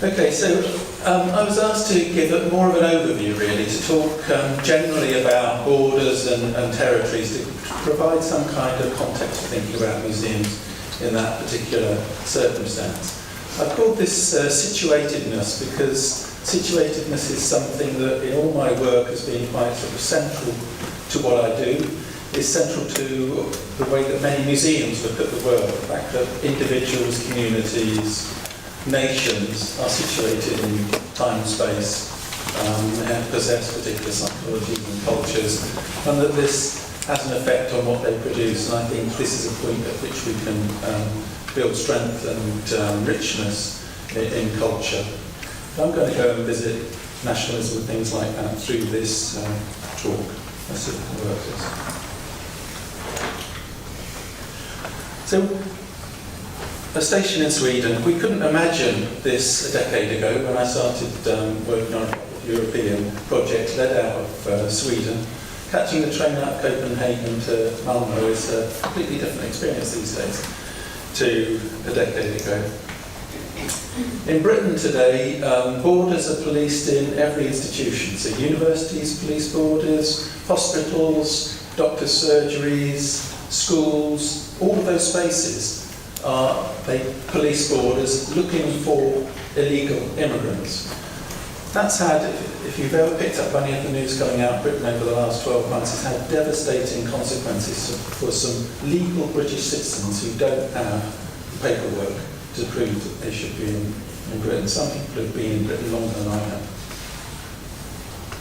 Okay, so I was asked to give more of an overview, really, to talk generally about borders and territories, to provide some kind of context for thinking about museums in that particular circumstance. I've called this situatedness because situatedness is something that in all my work has been quite sort of central to what I do. It's central to the way that many museums look at the world, the fact that individuals, communities, nations are situated in time and space and possess particular psychologies and cultures, and that this has an effect on what they produce. And I think this is a point at which we can build strength and richness in culture. I'm going to go and visit nationalism and things like that through this talk. Let's see if it can work this. So, a station in Sweden. We couldn't imagine this a decade ago when I started working on a European project led out of Sweden. Catching the train out of Copenhagen to Malmö is a completely different experience these days to a decade ago. In Britain today, borders are policed in every institution. So universities police borders, hospitals, doctors' surgeries, schools, all of those spaces they police borders looking for illegal immigrants. That's had, if you've ever picked up any of the news coming out of Britain over the last 12 months, it's had devastating consequences for some legal British citizens who don't have paperwork to prove that they should be in Britain. Some people have been in Britain longer than I have.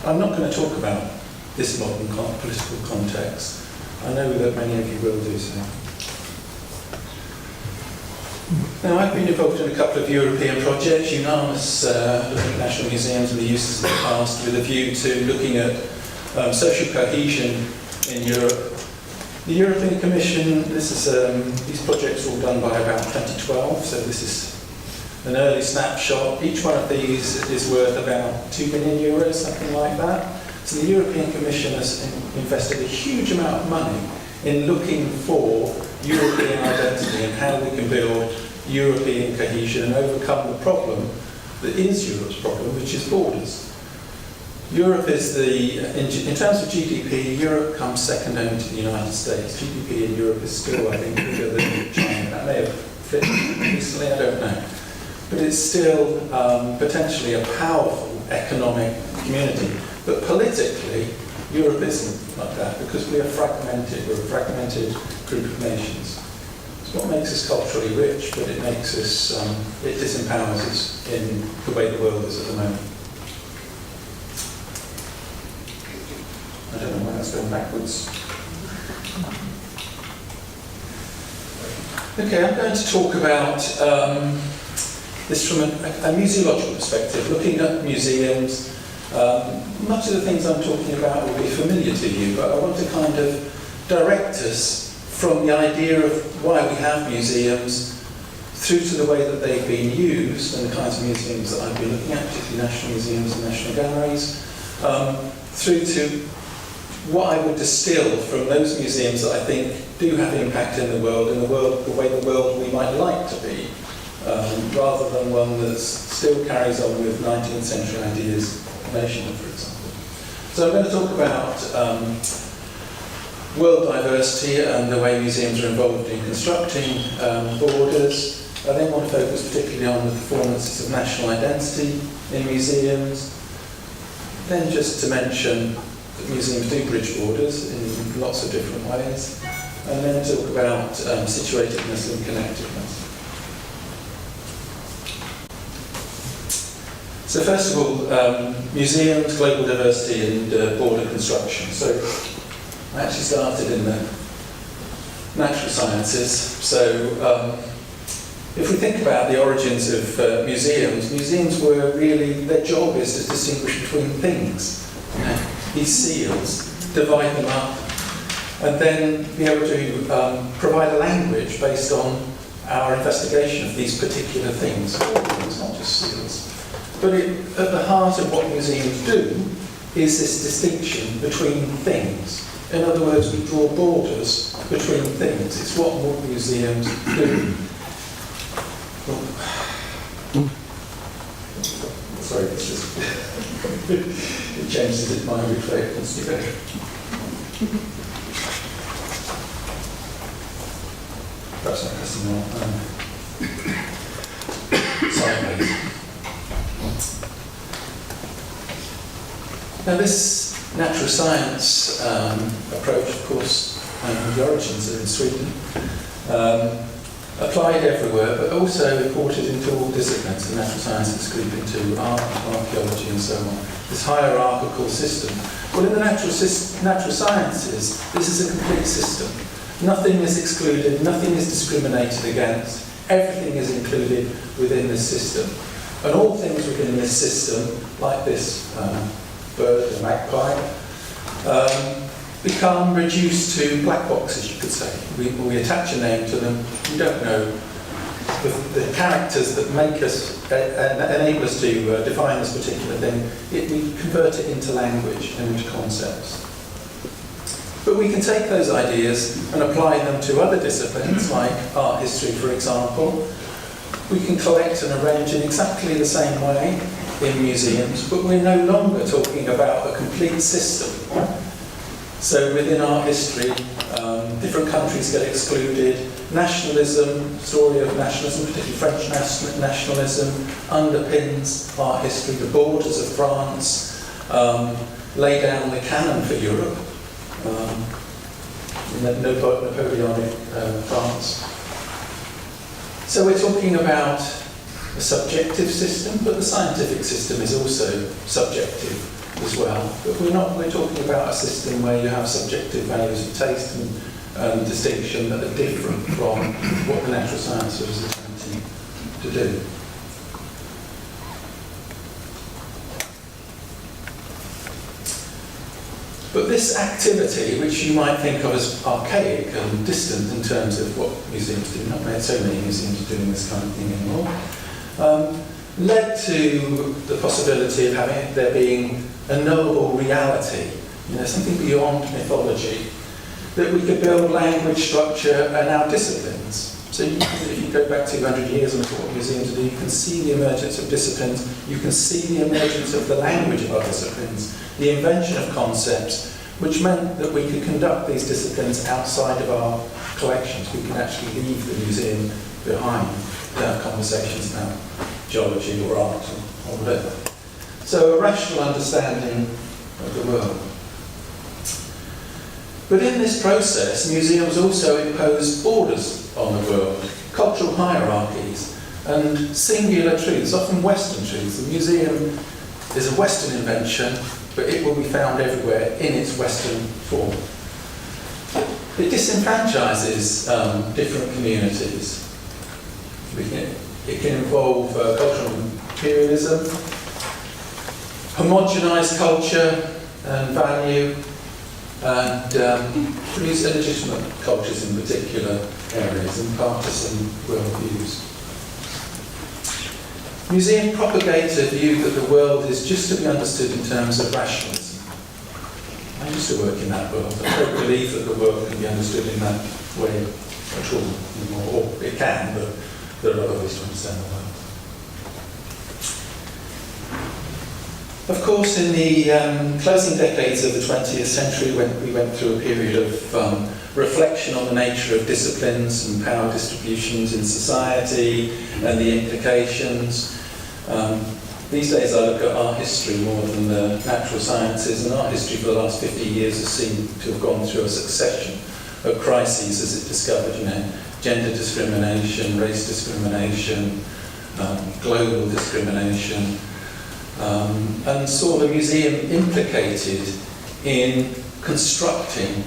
I'm not going to talk about this modern political context. I know that many of you will do so. Now, I've been involved in a couple of European projects, UNAMIS, looking at national museums and the uses of the past, with a view to looking at social cohesion in Europe. The European Commission, these projects were all done by about 2012, so this is an early snapshot. Each one of these is worth about 2 million euros, something like that. So the European Commission has invested a huge amount of money in looking for European identity and how we can build European cohesion and overcome the problem that is Europe's problem, which is borders. Europe is in terms of GDP, Europe comes second only to the United States. GDP in Europe is still, I think, bigger than China. That may have flipped recently, I don't know. But it's still potentially a powerful economic community. But politically, Europe isn't like that because we are fragmented. We're a fragmented group of nations. It's what makes us culturally rich, but it makes us, it disempowers us in the way the world is at the moment. I don't know why that's going backwards. Okay, I'm going to talk about this from a museological perspective, looking at museums. Much of the things I'm talking about will be familiar to you, but I want to kind of direct us from the idea of why we have museums through to the way that they've been used and the kinds of museums that I've been looking at, particularly national museums and national galleries, through to what I would distill from those museums that I think do have impact in the world, the way the world we might like to be, rather than one that still carries on with 19th century ideas of nationhood, for example. So I'm going to talk about world diversity and the way museums are involved in constructing borders. I then want to focus particularly on the performances of national identity in museums. Then just to mention that museums do bridge borders in lots of different ways. And then talk about situatedness and connectedness. So first of all, museums, global diversity and border construction. So I actually started in the natural sciences. So if we think about the origins of museums were really, their job is to distinguish between things. You know, these seals, divide them up, and then be able to provide a language based on our investigation of these particular things. All things, not just seals. But at the heart of what museums do is this distinction between things. In other words, we draw borders between things. It's what museums do. changes its mind which way it wants to go. Perhaps that has some more sideways. Now this natural science approach, of course, the origins are in Sweden, applied everywhere, but also imported into all disciplines. The natural sciences group into art, archaeology, and so on. This hierarchical system. Well, in the natural sciences, this is a complete system. Nothing is excluded, nothing is discriminated against. Everything is included within this system. And all things within this system, like this bird, the magpie, become reduced to black boxes, you could say. We attach a name to them. We don't know the characters that make us, enable us to define this particular thing. We convert it into language and into concepts. But we can take those ideas and apply them to other disciplines, like art history, for example. We can collect and arrange in exactly the same way in museums, but we're no longer talking about a complete system. So within art history, different countries get excluded. Nationalism, story of nationalism, particularly French nationalism, underpins art history. The borders of France lay down the canon for Europe. In Napoleonic France. So we're talking about a subjective system, but the scientific system is also subjective as well. But we're talking about a system where you have subjective values of taste and distinction that are different from what the natural sciences is attempting to do. But this activity, which you might think of as archaic and distant in terms of what museums do, not so many museums are doing this kind of thing anymore, led to the possibility of there being a knowable reality, something beyond mythology, that we could build language, structure, and our disciplines. So if you go back 200 years and look at what museums do, you can see the emergence of disciplines, you can see the emergence of the language of our disciplines, the invention of concepts, which meant that we could conduct these disciplines outside of our collections. We can actually leave the museum behind to have conversations about geology or art or whatever. So a rational understanding of the world. But in this process, museums also impose borders on the world, cultural hierarchies, and singular truths, often Western truths. The museum is a Western invention, but it will be found everywhere in its Western form. It disenfranchises different communities. It can involve cultural imperialism, homogenised culture and value, and produce illegitimate cultures in particular areas and partisan worldviews. Museums propagate a view that the world is just to be understood in terms of rationalism. I used to work in that world. I don't believe that the world can be understood in that way at all anymore. Or it can, but there are other ways to understand the world. Of course, in the closing decades of the 20th century, when we went through a period of reflection on the nature of disciplines and power distributions in society and the implications. These days I look at art history more than the natural sciences, and art history for the last 50 years has seemed to have gone through a succession of crises as it discovered, gender discrimination, race discrimination, global discrimination, and saw the museum implicated in constructing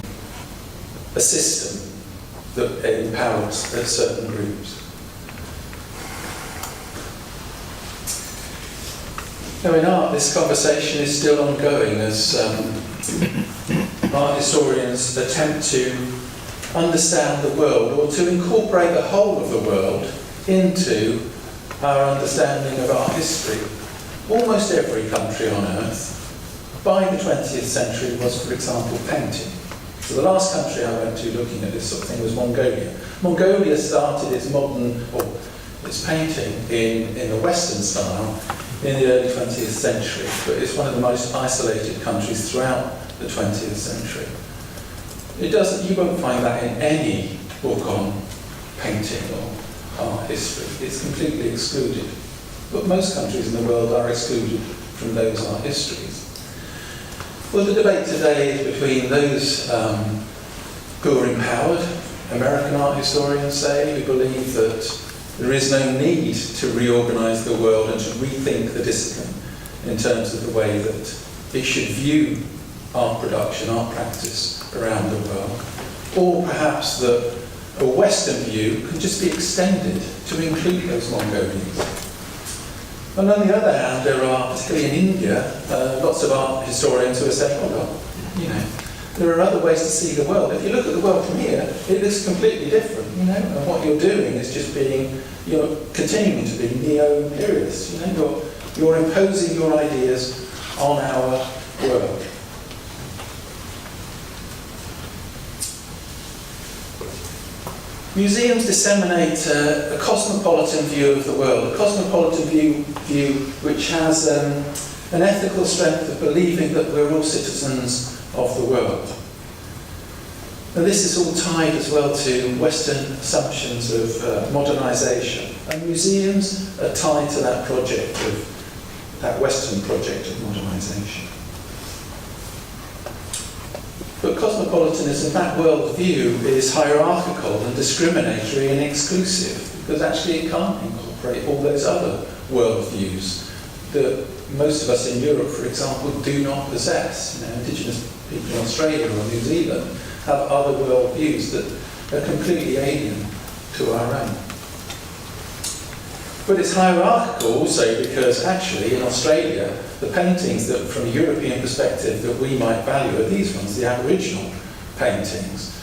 a system that empowers certain groups. Now in art, this conversation is still ongoing as art historians attempt to understand the world, or to incorporate the whole of the world into our understanding of art history. Almost every country on earth, by the 20th century, was, for example, painting. So the last country I went to looking at this sort of thing was Mongolia. Mongolia started its painting in the Western style in the early 20th century, but it's one of the most isolated countries throughout the 20th century. You won't find that in any book on painting or art history. It's completely excluded. But most countries in the world are excluded from those art histories. Well, the debate today is between those who are empowered, American art historians say, who believe that there is no need to reorganise the world and to rethink the discipline in terms of the way that it should view art production, art practice around the world. Or perhaps that a Western view can just be extended to include those Mongolians. And on the other hand, there are, particularly in India, lots of art historians who are saying, oh well, you know, there are other ways to see the world. If you look at the world from here, it looks completely different, you know, and what you're doing is just you're continuing to be neo-imperialist, you know, you're imposing your ideas on our world. Museums disseminate a cosmopolitan view of the world, a cosmopolitan view which has an ethical strength of believing that we're all citizens of the world. And this is all tied as well to Western assumptions of modernisation. And museums are tied to that project that Western project of modernisation. But cosmopolitanism, that worldview, is hierarchical and discriminatory and exclusive, because actually it can't incorporate all those other worldviews that most of us in Europe, for example, do not possess. You know, indigenous people in Australia or New Zealand have other worldviews that are completely alien to our own. But it's hierarchical also because actually in Australia, the paintings that from a European perspective that we might value are these ones, the Aboriginal paintings.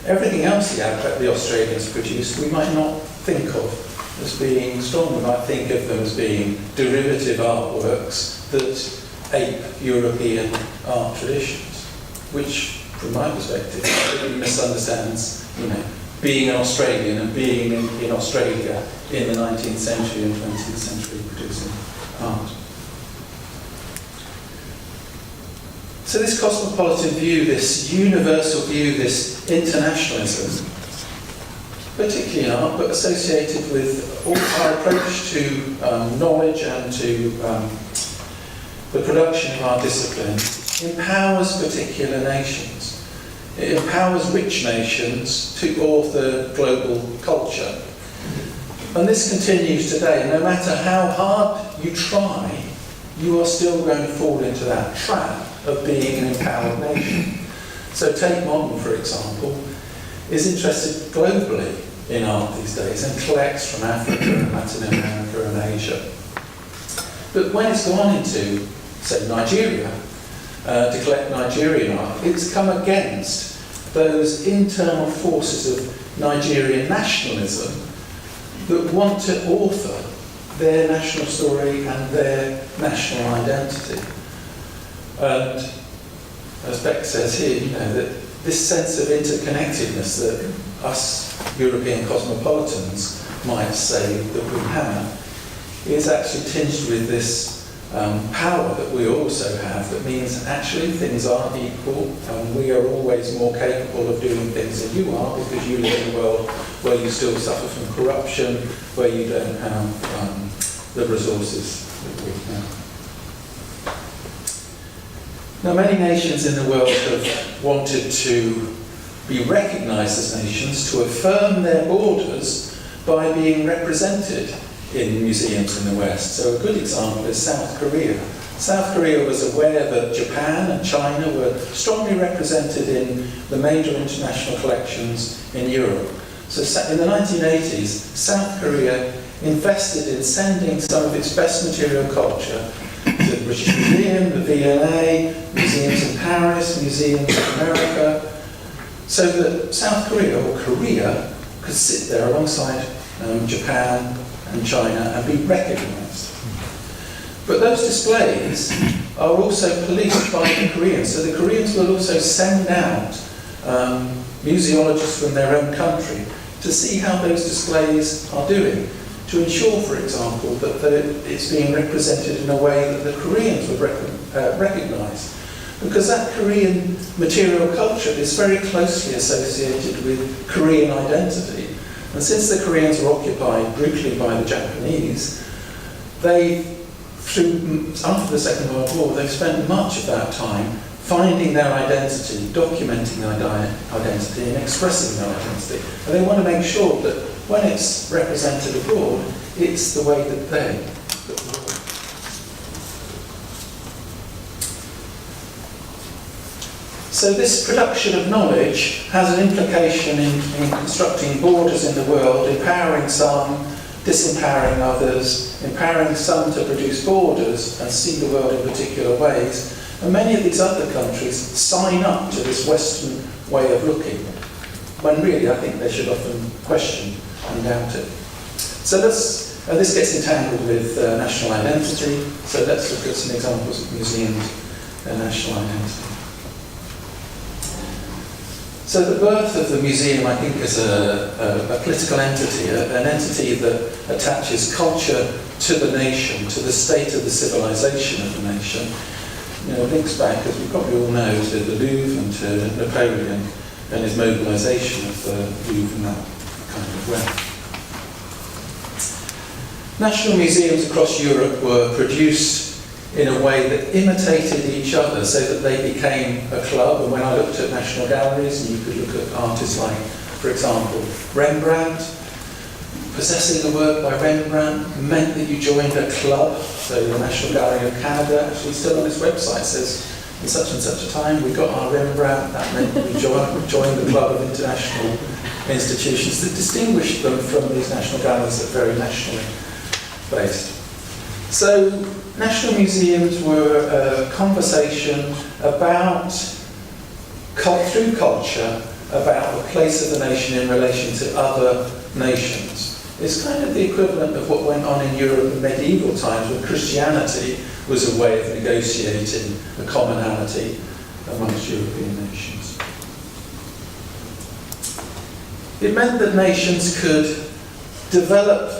Everything else the Australians produced we might not think of as being strong. We might think of them as being derivative artworks that ape European art traditions, which from my perspective really misunderstands, you know, being an Australian and being in Australia in the 19th century and 20th century producing art. So this cosmopolitan view, this universal view, this internationalism, particularly in art, but associated with all our approach to knowledge and to the production of our discipline, empowers particular nations. It empowers rich nations to author global culture. And this continues today. No matter how hard you try, you are still going to fall into that trap of being an empowered nation. So Tate Modern, for example, is interested globally in art these days and collects from Africa and Latin America and Asia. But when it's gone into, say, Nigeria, to collect Nigerian art, it's come against those internal forces of Nigerian nationalism that want to author their national story and their national identity. And as Beck says here, you know, that this sense of interconnectedness that us European cosmopolitans might say that we have is actually tinged with this power that we also have, that means actually things aren't equal and we are always more capable of doing things than you are because you live in a world where you still suffer from corruption, where you don't have the resources that we have. Now, many nations in the world have wanted to be recognised as nations, to affirm their borders by being represented in museums in the West. So a good example is South Korea. South Korea was aware that Japan and China were strongly represented in the major international collections in Europe. So in the 1980s, South Korea invested in sending some of its best material culture to the British Museum, the V&A, museums in Paris, museums in America, so that South Korea, or Korea, could sit there alongside Japan and China and be recognised. But those displays are also policed by the Koreans, so the Koreans will also send out museologists from their own country to see how those displays are doing, to ensure, for example, that it's being represented in a way that the Koreans would recognise. Because that Korean material culture is very closely associated with Korean identity. And since the Koreans were occupied brutally by the Japanese, after the Second World War, they've spent much of that time finding their identity, documenting their identity and expressing their identity. And they want to make sure that when it's represented abroad, it's the way that they. So this production of knowledge has an implication in constructing borders in the world, empowering some, disempowering others, empowering some to produce borders and see the world in particular ways. And many of these other countries sign up to this Western way of looking, when really I think they should often question and doubt it. So this gets entangled with national identity, so let's look at some examples of museums and national identity. So the birth of the museum, I think, is a political entity, an entity that attaches culture to the nation, to the state of the civilization of the nation. You know, links back, as we probably all know, to the Louvre and to Napoleon and his mobilisation of the Louvre in that kind of way. National museums across Europe were produced in a way that imitated each other so that they became a club. And when I looked at national galleries, and you could look at artists like, for example, Rembrandt, possessing a work by Rembrandt meant that you joined a club. So the National Gallery of Canada, actually still on its website, says in such and such a time we got our Rembrandt. That meant we joined the club of international institutions that distinguished them from these national galleries that are very nationally based. So national museums were a conversation about, through culture, about the place of the nation in relation to other nations. It's kind of the equivalent of what went on in Europe in medieval times, when Christianity was a way of negotiating a commonality amongst European nations. It meant that nations could develop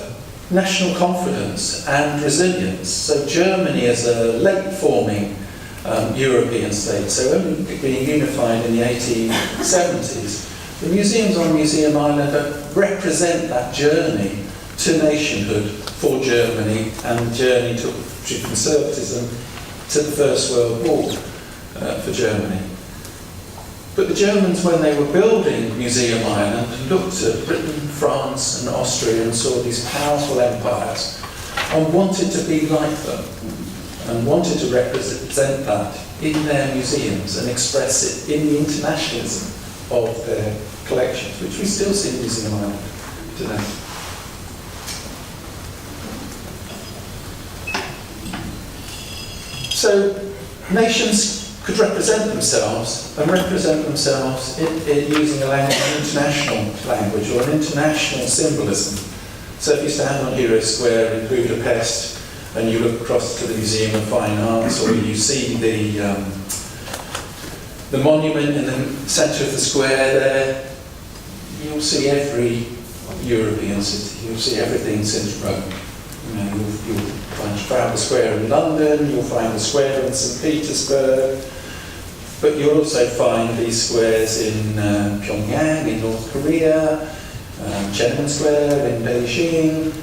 national confidence and resilience. So Germany is a late-forming European state, so only being unified in the 1870s. The museums on Museum Island represent that journey to nationhood for Germany and the journey to conservatism to the First World War for Germany. But the Germans, when they were building Museum Island, looked at Britain, France and Austria and saw these powerful empires and wanted to be like them and wanted to represent that in their museums and express it in the internationalism of their collections, which we still see in Museum Island today. So nations could represent themselves in using an international language or an international symbolism. So if you stand on Hero Square in Budapest and you look across to the Museum of Fine Arts, or you see the monument in the centre of the square there, you'll see every European city. You'll see everything since Rome. You know, you'll find Trafalgar Square in London, you'll find the square in St. Petersburg, but you'll also find these squares in Pyongyang, in North Korea, Tiananmen Square in Beijing.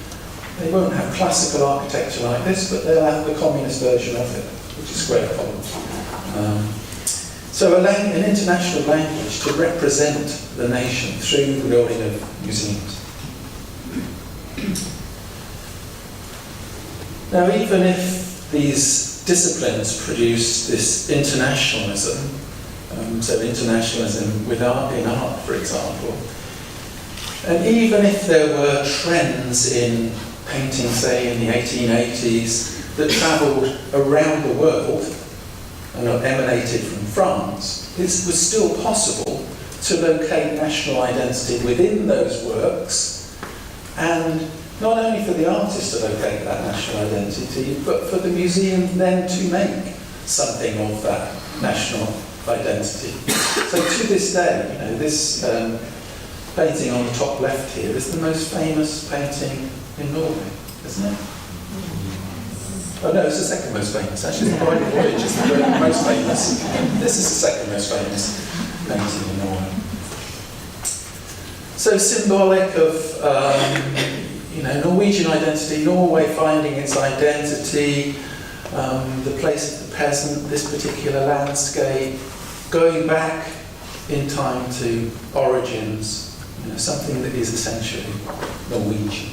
They won't have classical architecture like this, but they'll have the communist version of it, which is square columns. So an international language to represent the nation through the building of museums. Now, even if these disciplines produce this internationalism, so internationalism in art, for example, and even if there were trends in painting, say, in the 1880s that travelled around the world and emanated from France, it was still possible to locate national identity within those works, and not only for the artist to locate that national identity, but for the museum then to make something of that national identity. So to this day, you know, this painting on the top left here is the most famous painting in Norway, isn't it? Oh no, it's the second most famous. Actually, the Bride of Voyage is the most famous. This is the second most famous painting in Norway. So symbolic of Norwegian identity, Norway finding its identity, the place of the peasant, this particular landscape, going back in time to origins, something that is essentially Norwegian.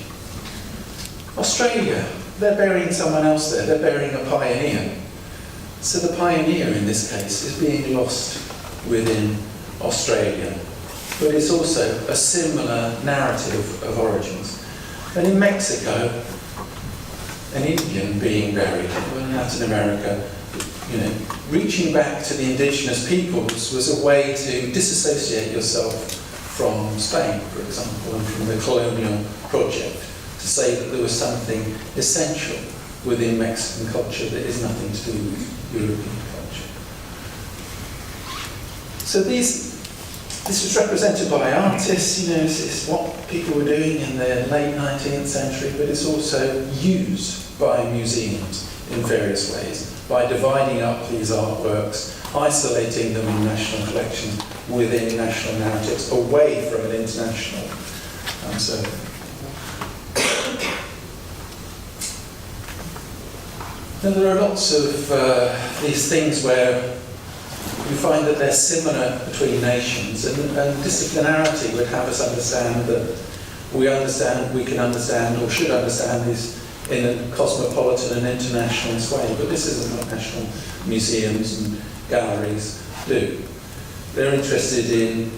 Australia, they're burying someone else there, they're burying a pioneer. So the pioneer in this case is being lost within Australia, but it's also a similar narrative of origins. And in Mexico, an Indian being buried, well, in Latin America, reaching back to the indigenous peoples was a way to disassociate yourself from Spain, for example, and from the colonial project, to say that there was something essential within Mexican culture that is nothing to do with European culture. So this was represented by artists, this is what people were doing in the late 19th century, but it's also used by museums in various ways, by dividing up these artworks, isolating them in national collections within national narratives, away from an international circle. Now there are lots of these things where we find that they're similar between nations, and disciplinarity would have us understand that we can understand or should understand these in a cosmopolitan and internationalist way, but this isn't what national museums and galleries do. They're interested in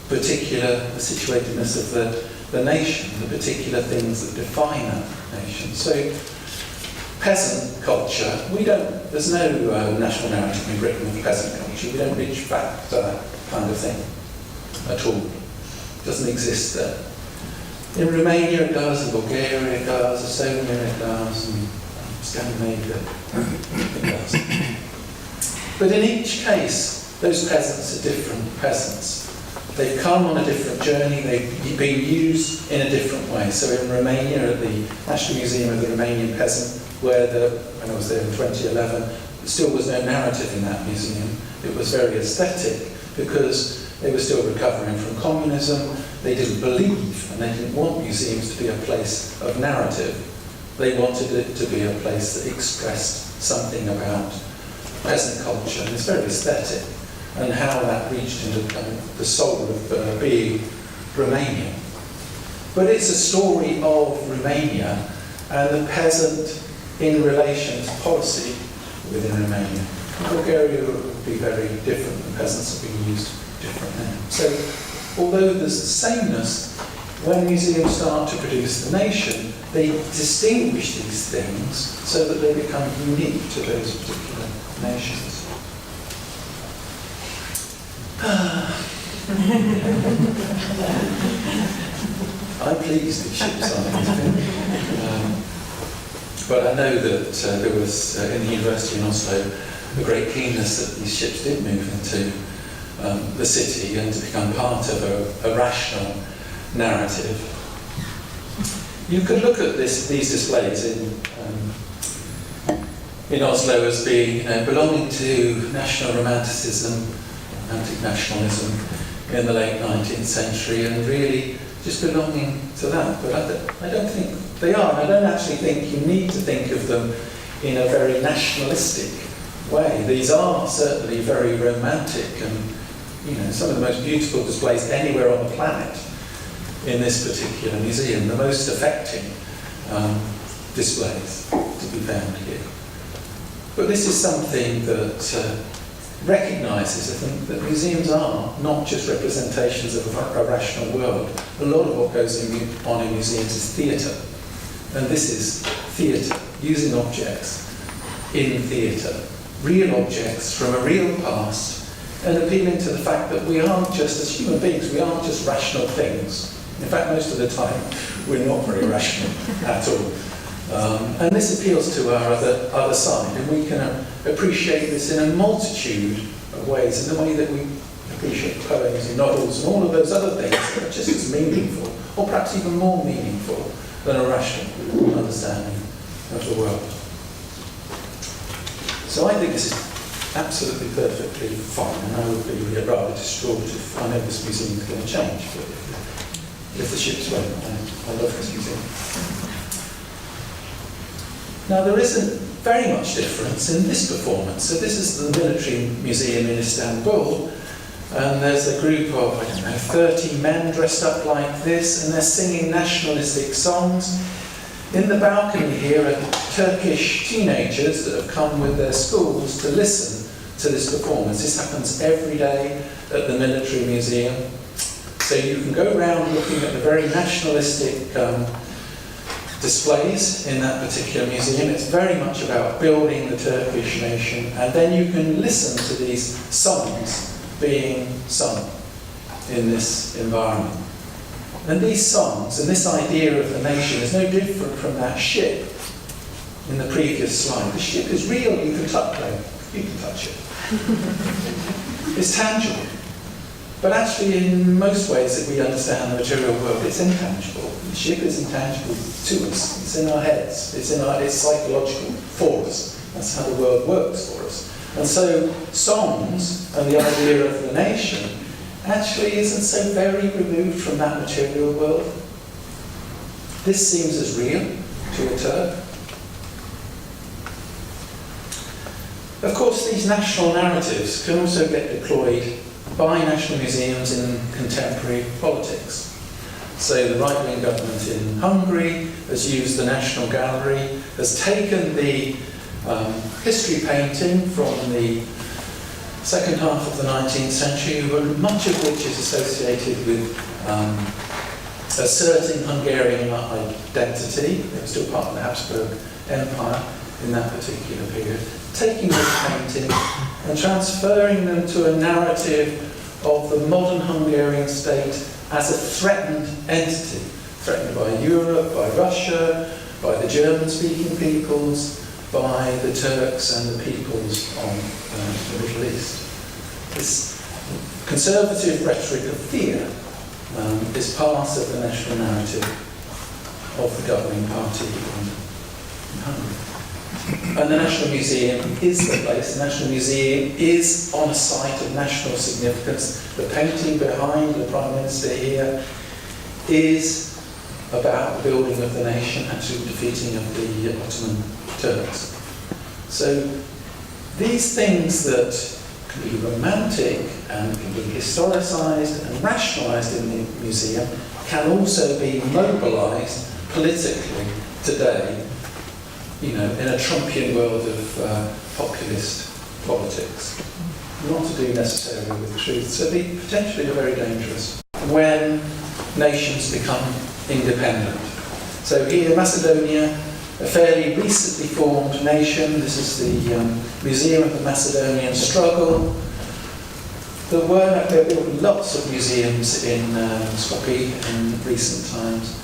the situatedness of the nation, the particular things that define that nation. So peasant culture, there's no national narrative in Britain of peasant culture. We don't reach back to that kind of thing at all. It doesn't exist there. In Romania it does, in Bulgaria it does, Estonia it does, and Scandinavia it does. But in each case, those peasants are different peasants. They've come on a different journey, they've been used in a different way. So in Romania, at the National Museum of the Romanian Peasant, when I was there in 2011, there still was no narrative in that museum. It was very aesthetic because they were still recovering from communism. They didn't believe and they didn't want museums to be a place of narrative. They wanted it to be a place that expressed something about peasant culture, and it's very aesthetic, and how that reached into the soul of being Romania. But it's a story of Romania and the peasant in relation to policy within Romania. Bulgaria would be very different, the peasants are being used differently. So, although there's the sameness, when museums start to produce the nation, they distinguish these things so that they become unique to those particular nations. I'm pleased these ships aren't but I know that there was, in the university in Oslo, a great keenness that these ships did move into the city and to become part of a rational narrative. You could look at these displays in Oslo as being belonging to national romanticism, romantic nationalism in the late 19th century, and really just belonging to that. But I don't think they are. I don't actually think you need to think of them in a very nationalistic way. These are certainly very romantic and some of the most beautiful displays anywhere on the planet in this particular museum, the most affecting displays to be found here. But this is something that recognises, I think, that museums are not just representations of a rational world. A lot of what goes on in museums is theatre. And this is theatre, using objects in theatre, real objects from a real past, and appealing to the fact that we aren't just, as human beings, we aren't just rational things. In fact, most of the time, we're not very rational at all. And this appeals to our other side, and we can appreciate this in a multitude of ways, in the way that we appreciate poems and novels and all of those other things that are just as meaningful, or perhaps even more meaningful than a rational understanding of the world. So I think this is absolutely perfectly fine, and I would be rather distraught if I know this museum is going to change, but if the ships won't, I love this museum. Now there isn't very much difference in this performance. So this is the military museum in Istanbul, and there's a group of, 30 men dressed up like this, and they're singing nationalistic songs. In the balcony here are Turkish teenagers that have come with their schools to listen to this performance. This happens every day at the military museum. So you can go around looking at the very nationalistic displays in that particular museum. It's very much about building the Turkish nation, and then you can listen to these songs being sung in this environment. And these songs and this idea of the nation is no different from that ship in the previous slide. The ship is real, you can touch it. It's tangible. But actually, in most ways that we understand the material world, it's intangible. The ship is intangible to us. It's in our heads. It's psychological for us. That's how the world works for us. And so, songs and the idea of the nation actually isn't so very removed from that material world. This seems as real to a Turk. Of course, these national narratives can also get deployed by national museums in contemporary politics. So the right-wing government in Hungary has used the National Gallery, has taken the history painting from the second half of the 19th century, much of which is associated with asserting Hungarian identity. They were still part of the Habsburg Empire in that particular period. Taking this painting and transferring them to a narrative of the modern Hungarian state as a threatened entity, threatened by Europe, by Russia, by the German-speaking peoples, by the Turks and the peoples of the Middle East. This conservative rhetoric of fear is part of the national narrative of the governing party in Hungary. And the National Museum is the place. The National Museum is on a site of national significance. The painting behind the Prime Minister here is about the building of the nation, actually defeating of the Ottoman Turks. So these things that can be romantic and can be historicised and rationalised in the museum can also be mobilised politically today, in a Trumpian world of populist politics. Not to do necessarily with truth, so they potentially are very dangerous when nations become independent. So here, Macedonia, a fairly recently formed nation. This is the Museum of the Macedonian Struggle. There were lots of museums in Skopje in recent times.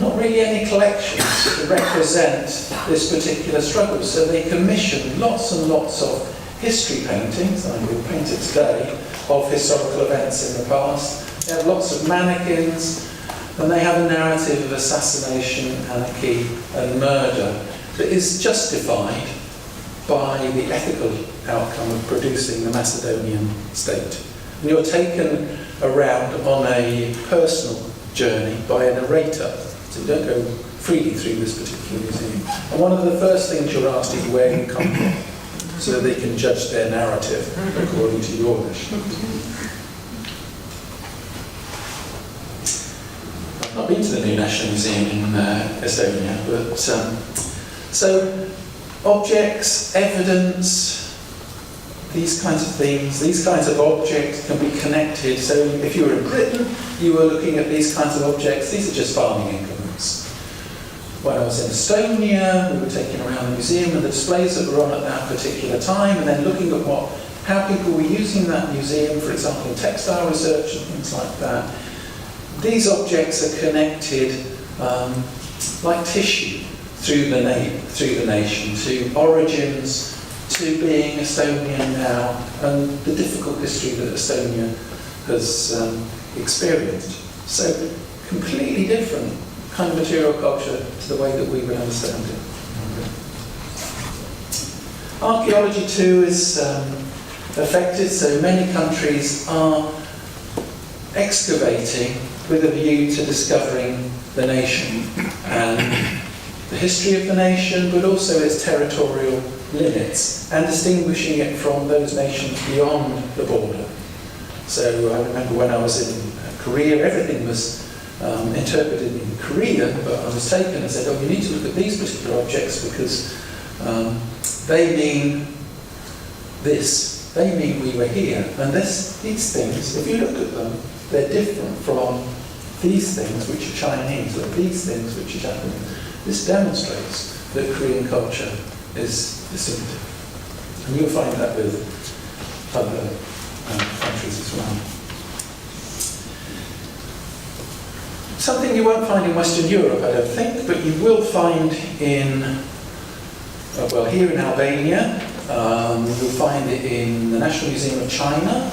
Not really any collections to represent this particular struggle, so they commissioned lots and lots of history paintings, and we've painted today, of historical events in the past. They have lots of mannequins, and they have a narrative of assassination, anarchy and murder that is justified by the ethical outcome of producing the Macedonian state. And you're taken around on a personal journey by a narrator, so you don't go freely through this particular museum. And one of the first things you're asked is where you come from, so that they can judge their narrative according to your national. I've not been to the new National Museum in Estonia, but so objects, evidence, these kinds of things, these kinds of objects can be connected. So if you were in Britain, you were looking at these kinds of objects. These are just farming implements. When I was in Estonia, we were taking around the museum and the displays that were on at that particular time, and then looking at how people were using that museum, for example, in textile research and things like that. These objects are connected like tissue through the nation to origins, to being Estonian now and the difficult history that Estonia has experienced. So completely different kind of material culture to the way that we would understand it. Archaeology too is affected, so many countries are excavating with a view to discovering the nation and the history of the nation, but also its territorial limits, and distinguishing it from those nations beyond the border. So I remember when I was in Korea, everything was interpreted in Korean, but I was taken and said, oh, you need to look at these particular objects because they mean this. They mean we were here. And these things, if you look at them, they're different from these things which are Chinese, or these things which are Japanese. This demonstrates that Korean culture is distinctive. And you'll find that with other countries as well. Something you won't find in Western Europe, I don't think, but you will find in, well, here in Albania. You'll find it in the National Museum of China,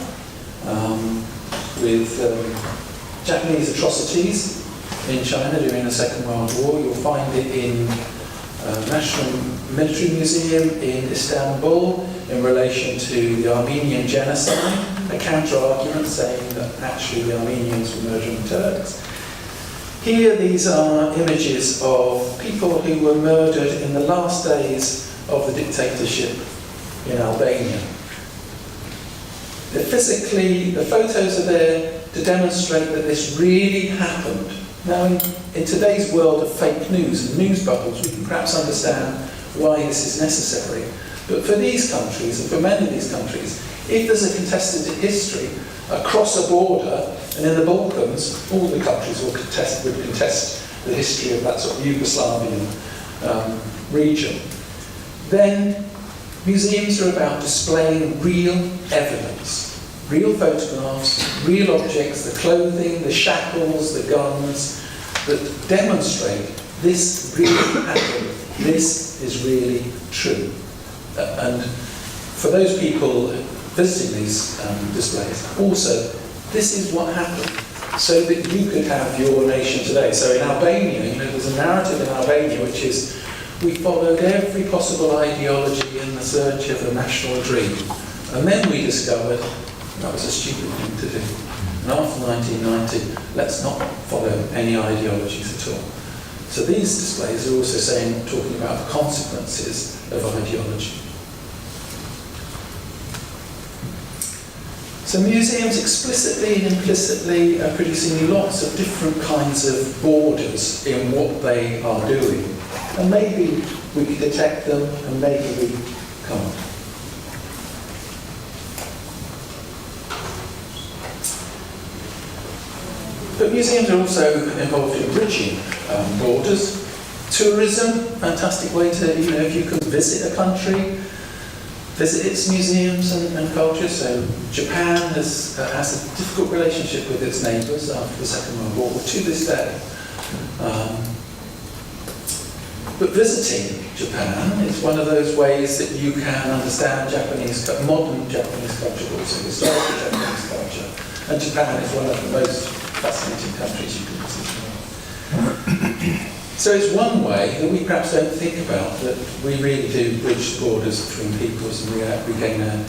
with Japanese atrocities in China during the Second World War. You'll find it in National Military Museum in Istanbul in relation to the Armenian genocide, a counter-argument saying that actually the Armenians were murdering Turks. Here these are images of people who were murdered in the last days of the dictatorship in Albania. Physically, the photos are there to demonstrate that this really happened. Now, in today's world of fake news and news bubbles, we can perhaps understand why this is necessary. But for these countries, and for many of these countries, if there's a contested history across a border, and in the Balkans, all the countries would contest the history of that sort of Yugoslavian region, then museums are about displaying real evidence, real photographs, real objects, the clothing, the shackles, the guns, that demonstrate this really happened, this is really true. And for those people visiting these displays, also, this is what happened, so that you could have your nation today. So in Albania, there's a narrative in Albania which is, we followed every possible ideology in the search of a national dream. And then we discovered that was a stupid thing to do. And after 1990, let's not follow any ideologies at all. So these displays are also talking about the consequences of ideology. So museums explicitly and implicitly are producing lots of different kinds of borders in what they are doing. And maybe we can detect them, and maybe we can't. But museums are also involved in bridging borders. Tourism, fantastic way to, if you can visit a country, visit its museums and culture. So Japan has a difficult relationship with its neighbours after the Second World War, to this day. But visiting Japan is one of those ways that you can understand modern Japanese culture, but also historical Japanese culture. And Japan is one of the most fascinating countries you can visit. So it's one way that we perhaps don't think about, that we really do bridge the borders between peoples, and we gain an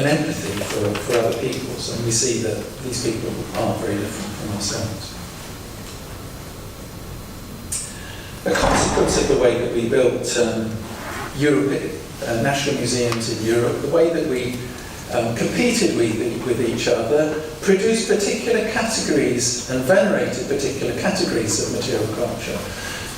empathy for other peoples, and we see that these people are very different from ourselves. A consequence of the way that we built national museums in Europe, the way that we competed with each other, produced particular categories and venerated particular categories of material culture,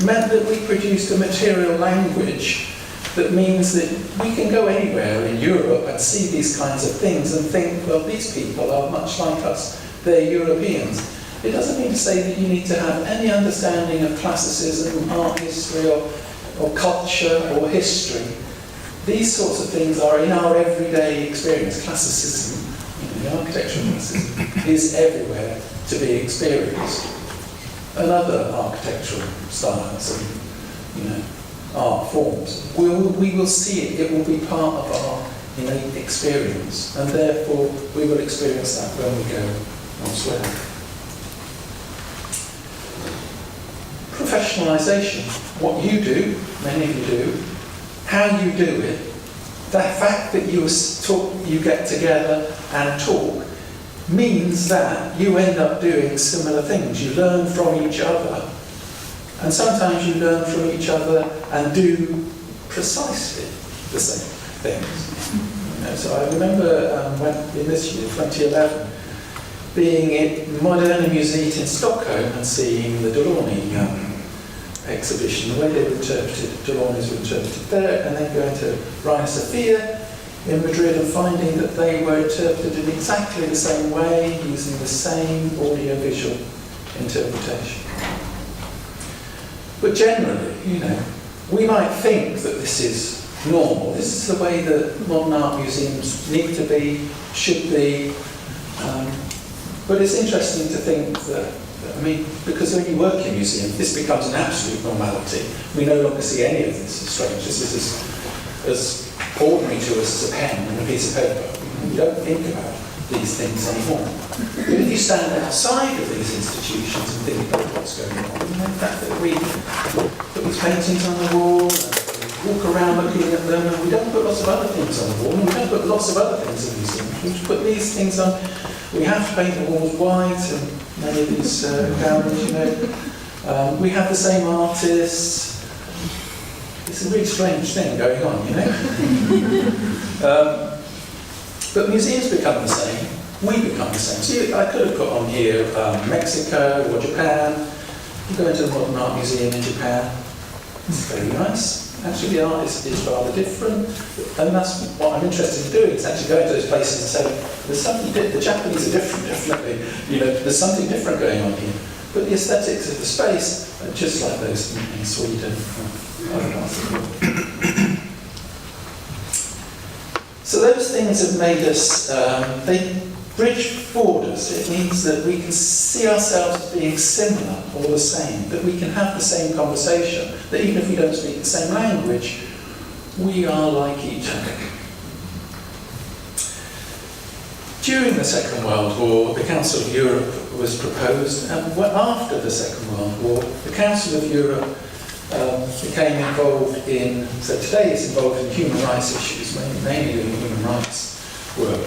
meant that we produced a material language that means that we can go anywhere in Europe and see these kinds of things and think, well, these people are much like us, they're Europeans. It doesn't mean to say that you need to have any understanding of classicism, art history, or culture, or history. These sorts of things are in our everyday experience. Classicism, the architectural classicism, is everywhere to be experienced. And other architectural styles, and art forms. We will see it, it will be part of our innate experience, and therefore we will experience that when we go elsewhere. Professionalisation, what you do, many of you do, how you do it, that fact that you get together and talk means that you end up doing similar things. You learn from each other, and sometimes you learn from each other and do precisely the same things. So I remember when, in this year, 2011, being at Moderna Museet in Stockholm and seeing the Delaunay exhibition, the way they were interpreted, Delaunay's were interpreted there, and then going to Reina Sofia in Madrid and finding that they were interpreted in exactly the same way, using the same audio-visual interpretation. But generally, we might think that this is normal. This is the way that modern art museums need to be, should be. But it's interesting to think that, because when you work in museums, this becomes an absolute normality. We no longer see any of this as strange. This is as ordinary to us as a pen and a piece of paper. We don't think about these things anymore. But if you stand outside of these institutions and think about what's going on, the fact that we put these paintings on the wall, and we walk around looking at them, and we don't put lots of other things on the wall, and we don't put lots of other things in museums. We just put these things on. We have to paint the walls white, and many of these galleries, we have the same artists. It's a really strange thing going on, But museums become the same. We become the same. See, I could have put on here Mexico or Japan. You go into a modern art museum in Japan. It's very nice. Actually, the art is rather different, and that's what I'm interested in doing, is actually going to those places and saying, there's something the Japanese are different, definitely. There's something different going on here. But the aesthetics of the space are just like those in Sweden or other parts of the world. So those things have made us, they bridge borders. It means that we can see ourselves as being similar or the same, that we can have the same conversation, that even if we don't speak the same language, we are like each other. During the Second World War, the Council of Europe was proposed, and after the Second World War, the Council of Europe became involved in, so today it's involved in human rights issues, mainly doing human rights work.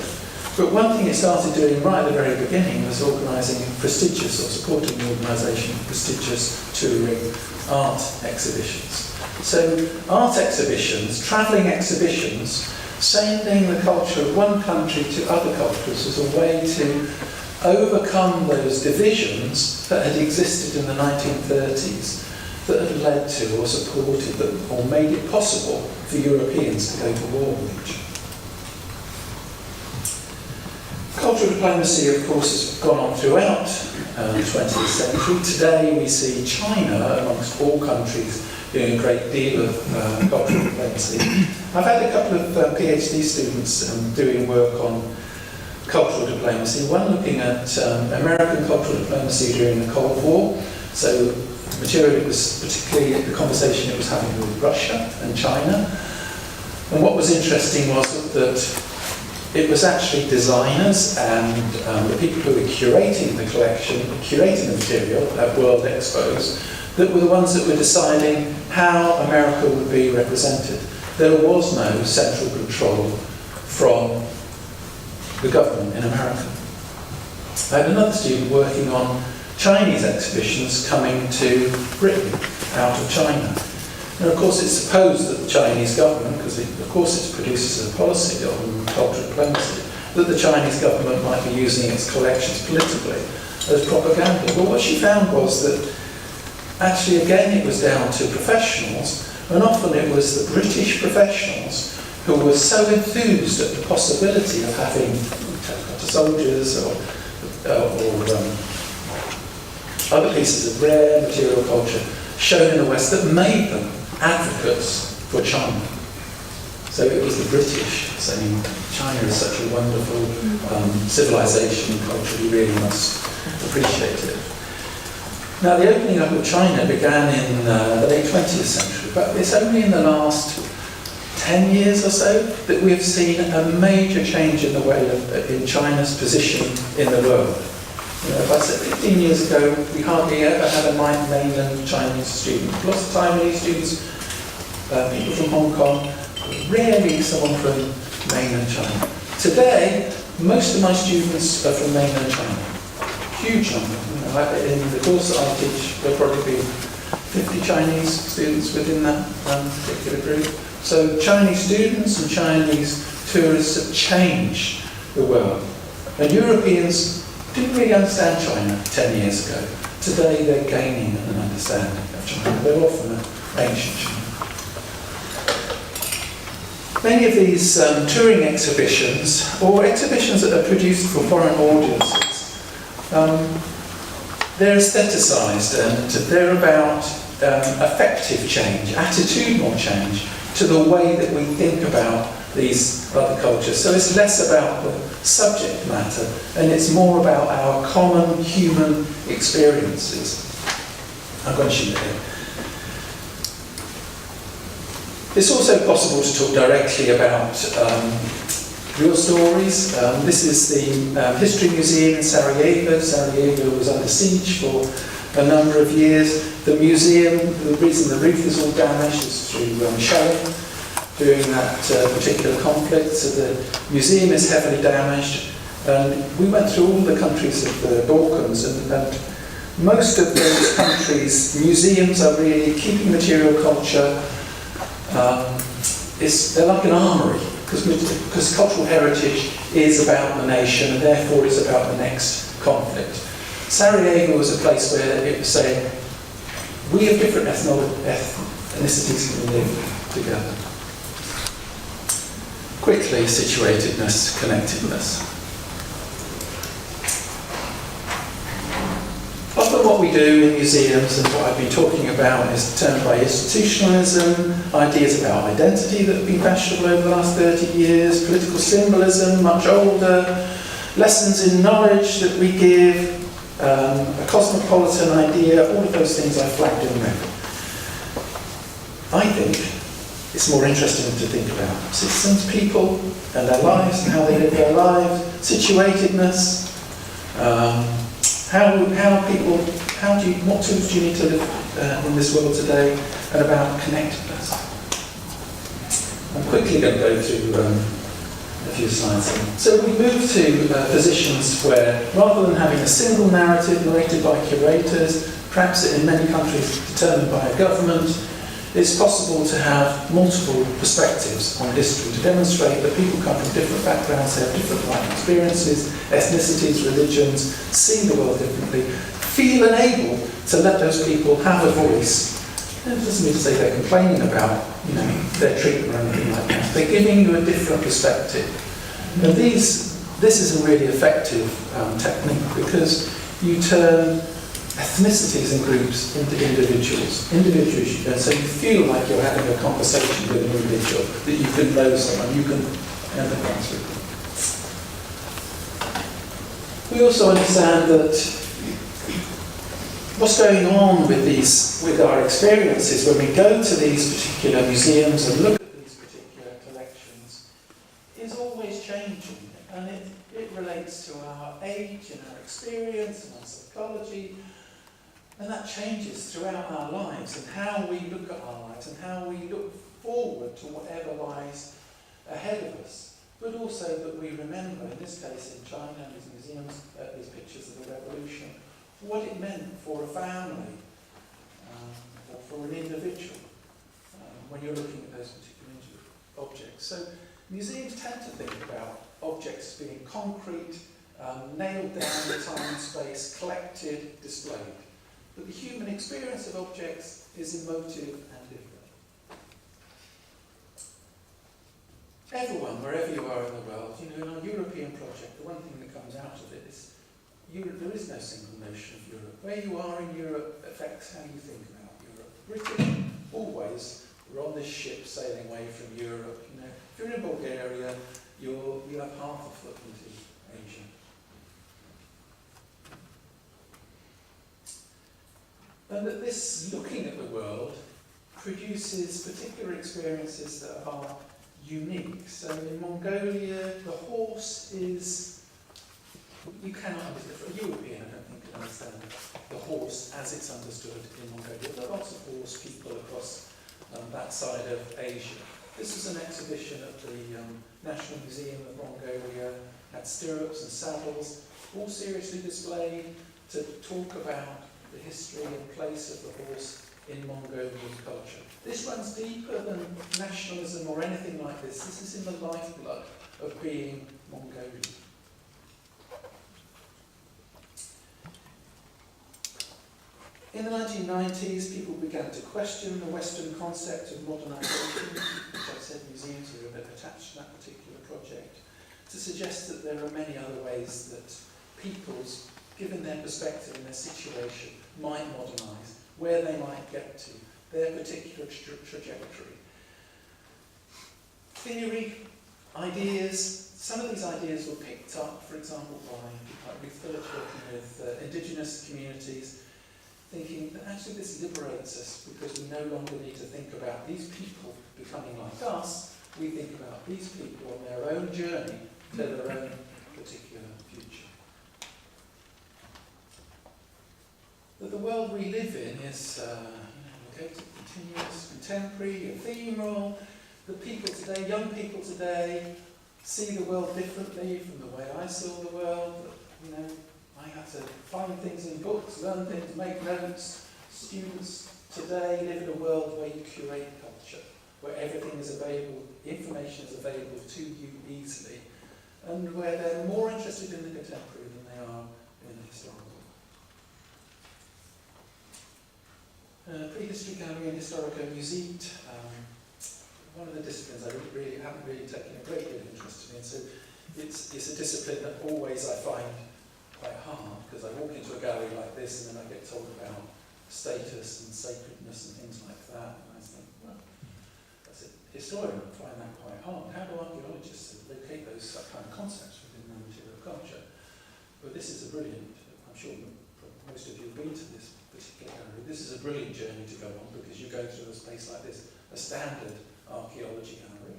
But one thing it started doing right at the very beginning was organising prestigious, or supporting the organisation of prestigious touring art exhibitions. So art exhibitions, travelling exhibitions, sending the culture of one country to other cultures was a way to overcome those divisions that had existed in the 1930s, that had led to or supported or made it possible for Europeans to go to war with each other. Cultural diplomacy, of course, has gone on throughout the 20th century. Today we see China, amongst all countries, doing a great deal of cultural diplomacy. I've had a couple of PhD students doing work on cultural diplomacy, one looking at American cultural diplomacy during the Cold War. So material it was particularly the conversation it was having with Russia and China. And what was interesting was that it was actually designers and the people who were curating the collection, curating the material at World Expos, that were the ones that were deciding how America would be represented. There was no central control from the government in America. I had another student working on Chinese exhibitions coming to Britain out of China. And of course it's supposed that the Chinese government, because of course it produces a policy on cultural diplomacy, that the Chinese government might be using its collections politically as propaganda. But what she found was that actually again it was down to professionals, and often it was the British professionals who were so enthused at the possibility of having soldiers or other pieces of rare material culture shown in the West that made them advocates for China. So it was the British saying China is such a wonderful civilization and culture, we really must appreciate it. Now, the opening up of China began in the late 20th century, but it's only in the last 10 years or so that we have seen a major change in the way in China's position in the world. You know, if I said 15 years ago, we hardly ever had a mainland Chinese student. Lots of Taiwanese students, people from Hong Kong, rarely someone from mainland China. Today, most of my students are from mainland China. Huge number. You know, in the course that I teach, there'll probably be 50 Chinese students within that particular group. So Chinese students and Chinese tourists have changed the world. And Europeans didn't really understand China 10 years ago. Today they're gaining an understanding of China. They're often ancient China. Many of these touring exhibitions, or exhibitions that are produced for foreign audiences, they're aestheticised and they're about affective change, attitudinal change to the way that we think about these other cultures. So it's less about the subject matter and it's more about our common human experiences. I'm going to shoot it here. It's also possible to talk directly about real stories. This is the History Museum in Sarajevo. Sarajevo was under siege for a number of years. The museum, the reason the roof is all damaged is through shelling during that particular conflict. So the museum is heavily damaged. And we went through all the countries of the Balkans, and most of those countries' museums are really keeping material culture. They're like an armoury, because cultural heritage is about the nation and therefore is about the next conflict. Sarajevo was a place where it was saying, we have different ethnicities can live together. Quickly, situatedness, connectedness. Often what we do in museums and what I've been talking about is termed by institutionalism, ideas about identity that have been fashionable over the last 30 years, political symbolism, much older, lessons in knowledge that we give, a cosmopolitan idea, all of those things I flagged in red. I think it's more interesting to think about citizens, people, and their lives and how they live their lives, situatedness, what tools do you need to live in this world today, and about connectedness. I'm quickly going to go through a few slides here. So we move to positions where, rather than having a single narrative narrated by curators, perhaps in many countries determined by a government, it's possible to have multiple perspectives on history to demonstrate that people come from different backgrounds, they have different life experiences, ethnicities, religions, see the world differently, feel enabled to let those people have a voice. It doesn't mean to say they're complaining about, their treatment or anything like that. They're giving you a different perspective. And this is a really effective technique because you turn ethnicities and groups into individuals, and so you feel like you're having a conversation with an individual, that you can know someone, you can empathise with them. We also understand that what's going on with our experiences when we go to these particular museums and look at these particular collections is always changing, and it relates to our age and our experience and our psychology. And that changes throughout our lives and how we look at our lives and how we look forward to whatever lies ahead of us. But also that we remember, in this case in China and these museums, these pictures of the revolution, what it meant for a family or for an individual when you're looking at those particular objects. So museums tend to think about objects being concrete, nailed down in time and space, collected, displayed. But the human experience of objects is emotive and different. Everyone, wherever you are in the world, in our European project, the one thing that comes out of it is there is no single notion of Europe. Where you are in Europe affects how you think about Europe. British, always, we're on this ship sailing away from Europe. If you're in Bulgaria, you have half a foot into Asia. And that this looking at the world produces particular experiences that are unique. So in Mongolia, the horse is, you cannot understand, for a European I don't think can understand the horse as it's understood in Mongolia. There are lots of horse people across that side of Asia. This was an exhibition at the National Museum of Mongolia, had stirrups and saddles, all seriously displayed to talk about the history and place of the horse in Mongolian culture. This runs deeper than nationalism or anything like this. This is in the lifeblood of being Mongolian. In the 1990s, people began to question the Western concept of modernisation, which I said museums were a bit attached to that particular project, to suggest that there are many other ways that peoples, given their perspective and their situation, might modernise, where they might get to, their particular trajectory. Theory, ideas, some of these ideas were picked up, for example, by people like Ruth Phillips working with indigenous communities, thinking that actually this liberates us because we no longer need to think about these people becoming like us, we think about these people on their own journey to their own particular future. That the world we live in is continuous, contemporary, ephemeral. The people today, young people today, see the world differently from the way I saw the world. That, I have to find things in books, learn things, make notes. Students today live in a world where you curate culture, where everything is available, information is available to you easily, and where they're more interested in the contemporary than they are in the historical. Prehistory gallery and historical musik. One of the disciplines I haven't really taken a great deal of interest in, so it's a discipline that always I find quite hard, because I walk into a gallery like this and then I get told about status and sacredness and things like that, and I think, well, as a historian I find that quite hard. How do archaeologists locate those kind of concepts within the material culture? But this is a brilliant, I'm sure most of you have been to this particular gallery, this is a brilliant journey to go on, because you go through a space like this, a standard archaeology gallery,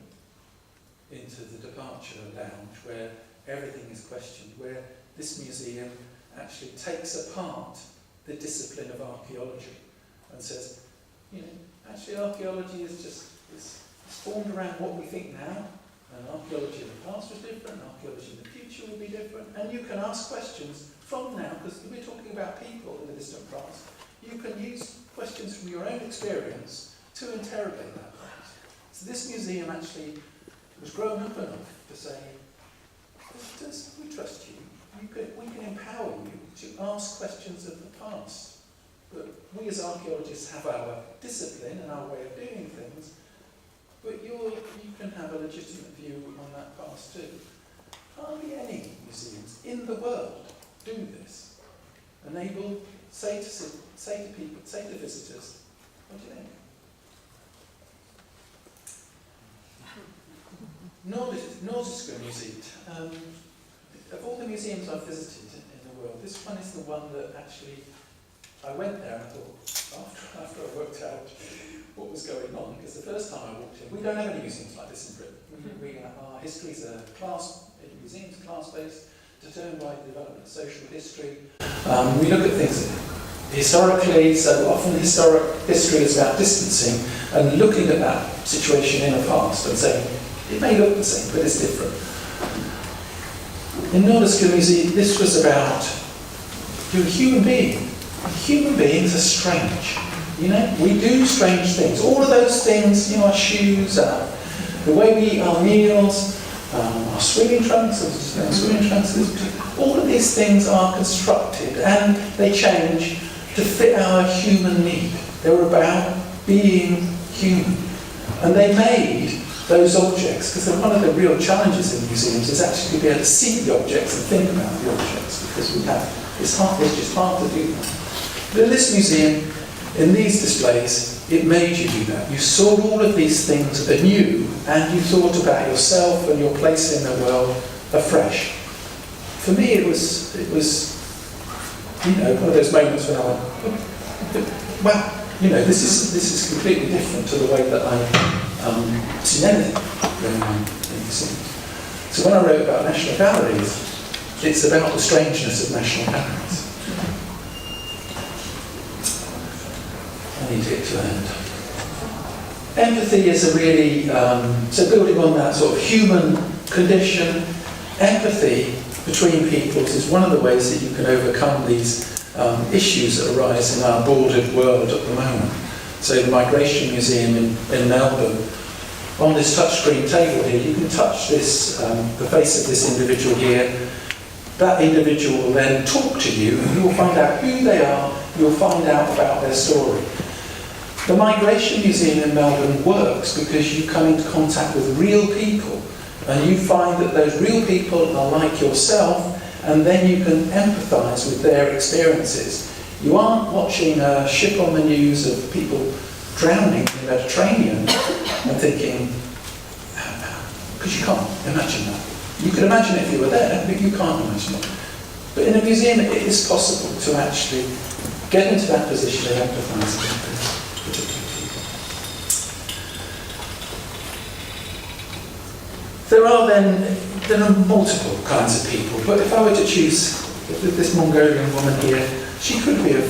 into the departure lounge where everything is questioned, where this museum actually takes apart the discipline of archaeology and says, actually archaeology is just it's formed around what we think now, and archaeology in the past was different, archaeology in the future will be different, and you can ask questions from now, because we're talking about people in the distant past. You can use questions from your own experience to interrogate that past. So this museum actually was grown up enough to say, we trust you. We can empower you to ask questions of the past. But we as archaeologists have our discipline and our way of doing things, but you can have a legitimate view on that past too. Hardly any museums in the world do this. Enable, say to people, say to visitors, what do you think? Nordiska Museet. Of all the museums I've visited in the world, this one is the one that actually, I went there and I thought, after I worked out what was going on, because the first time I walked in, we don't have any museums like this in Britain. Our histories are museums class-based, determined by the development of social history. We look at things historically, so often historic history is about distancing and looking at that situation in the past and saying, it may look the same, but it's different. In Nordiska Museet, this was about you're a human being. Human beings are strange. We do strange things. All of those things, our shoes, the way we eat our meals, our swimming trunks, all of these things are constructed and they change to fit our human need. They were about being human. And they made those objects, because one of the real challenges in museums is actually to be able to see the objects and think about the objects, because it's just hard to do that. But in this museum, in these displays, it made you do that. You saw all of these things anew, and you thought about yourself and your place in the world afresh. For me, it was one of those moments when I went, Well, this is completely different to the way that I've seen anything going on in museums. So when I wrote about national galleries, it's about the strangeness of national galleries. I need to get to the end. Empathy is a really, so building on that sort of human condition, empathy between peoples is one of the ways that you can overcome these issues that arise in our bordered world at the moment. So the Migration Museum in Melbourne, on this touchscreen table here, you can touch this, the face of this individual here. That individual will then talk to you, and you'll find out who they are, you'll find out about their story. The Migration Museum in Melbourne works because you come into contact with real people, and you find that those real people are like yourself, and then you can empathise with their experiences. You aren't watching a ship on the news of people drowning in the Mediterranean and thinking, because you can't imagine that. You could imagine it if you were there, but you can't imagine it. But in a museum, it is possible to actually get into that position of empathising with particular people. There are multiple kinds of people, but if I were to choose this Mongolian woman here, she could be of,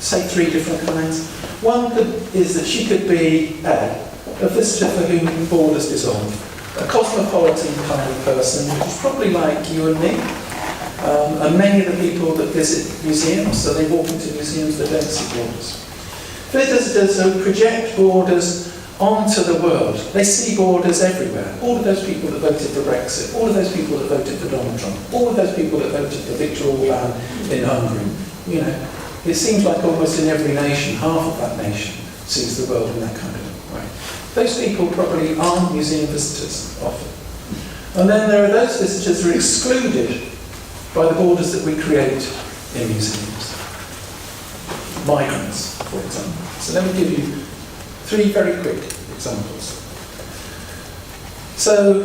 say, 3 different kinds. One is that she could be a visitor for whom borders dissolve, a cosmopolitan kind of person who's probably like you and me, and many of the people that visit museums, so they walk into museums that don't see borders. Visitors who project borders onto the world. They see borders everywhere. All of those people that voted for Brexit, all of those people that voted for Donald Trump, all of those people that voted for Viktor Orban in Hungary. It seems like almost in every nation, half of that nation sees the world in that kind of way. Those people probably aren't museum visitors often. And then there are those visitors who are excluded by the borders that we create in museums. Migrants, for example. So let me give you 3 very quick examples. So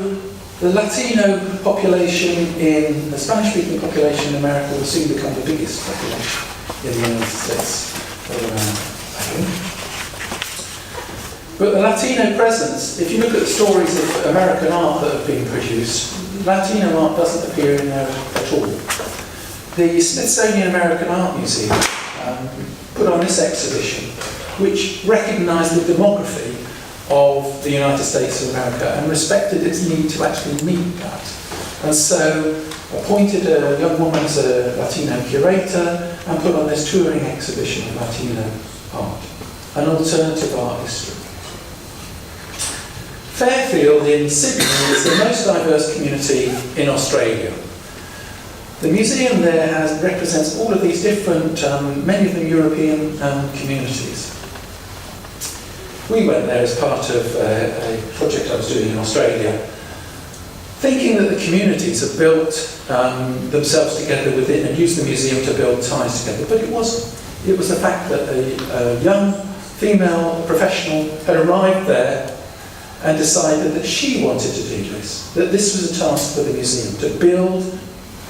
the Latino population in the Spanish-speaking population in America will soon become the biggest population in the United States. But the Latino presence, if you look at the stories of American art that have been produced, Latino art doesn't appear in there at all. The Smithsonian American Art Museum put on this exhibition, which recognised the demography of the United States of America and respected its need to actually meet that. And so appointed a young woman as a Latino curator and put on this touring exhibition of Latino art, an alternative art history. Fairfield in Sydney is the most diverse community in Australia. The museum there represents all of these different, many of them European communities. We went there as part of a project I was doing in Australia, thinking that the communities have built themselves together within and used the museum to build ties together, but it wasn't. It was the fact that a young female professional had arrived there and decided that she wanted to do this, that this was a task for the museum, to build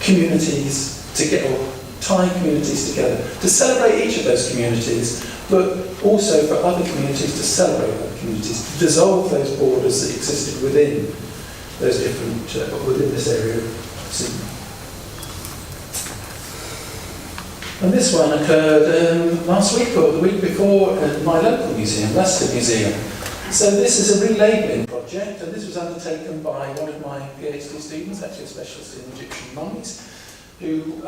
communities together, or tie communities together, to celebrate each of those communities, but also for other communities to celebrate other communities, to dissolve those borders that existed within those different, within this area of Sydney. And this one occurred last week or the week before at my local museum, Leicester Museum. So this is a relabelling project, and this was undertaken by one of my PhD students, actually a specialist in Egyptian mummies, who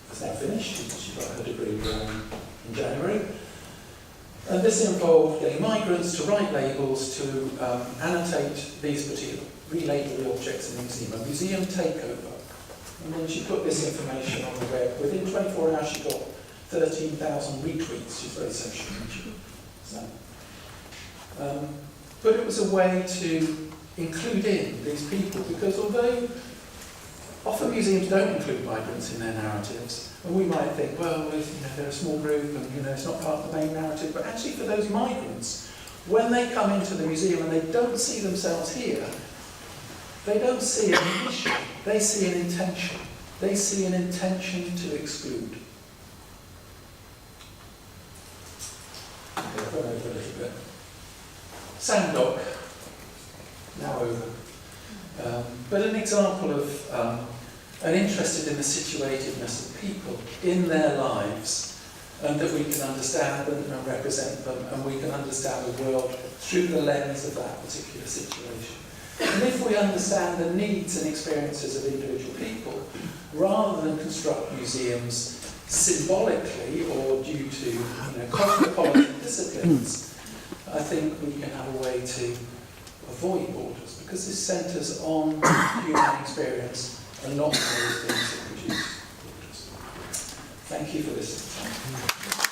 has now finished. She got her degree in January. And this involved getting migrants to write labels to annotate these particular, relabel the objects in the museum, a museum takeover. And then she put this information on the web. Within 24 hours she got 13,000 retweets. She's very social media. So, but it was a way to include in these people, because although often museums don't include migrants in their narratives, and we might think, well, they're a small group and it's not part of the main narrative, but actually for those migrants, when they come into the museum and they don't see themselves here, they don't see an issue, they see an intention. They see an intention to exclude. I've run over a little bit. Sanddock, now over. But an example of an interested in the situatedness of people in their lives, and that we can understand them and represent them, and we can understand the world through the lens of that particular situation. And if we understand the needs and experiences of individual people, rather than construct museums symbolically or due to cosmopolitan disciplines, I think we can have a way to avoid borders, because this centres on human experience and not those things that produce borders. Thank you for listening.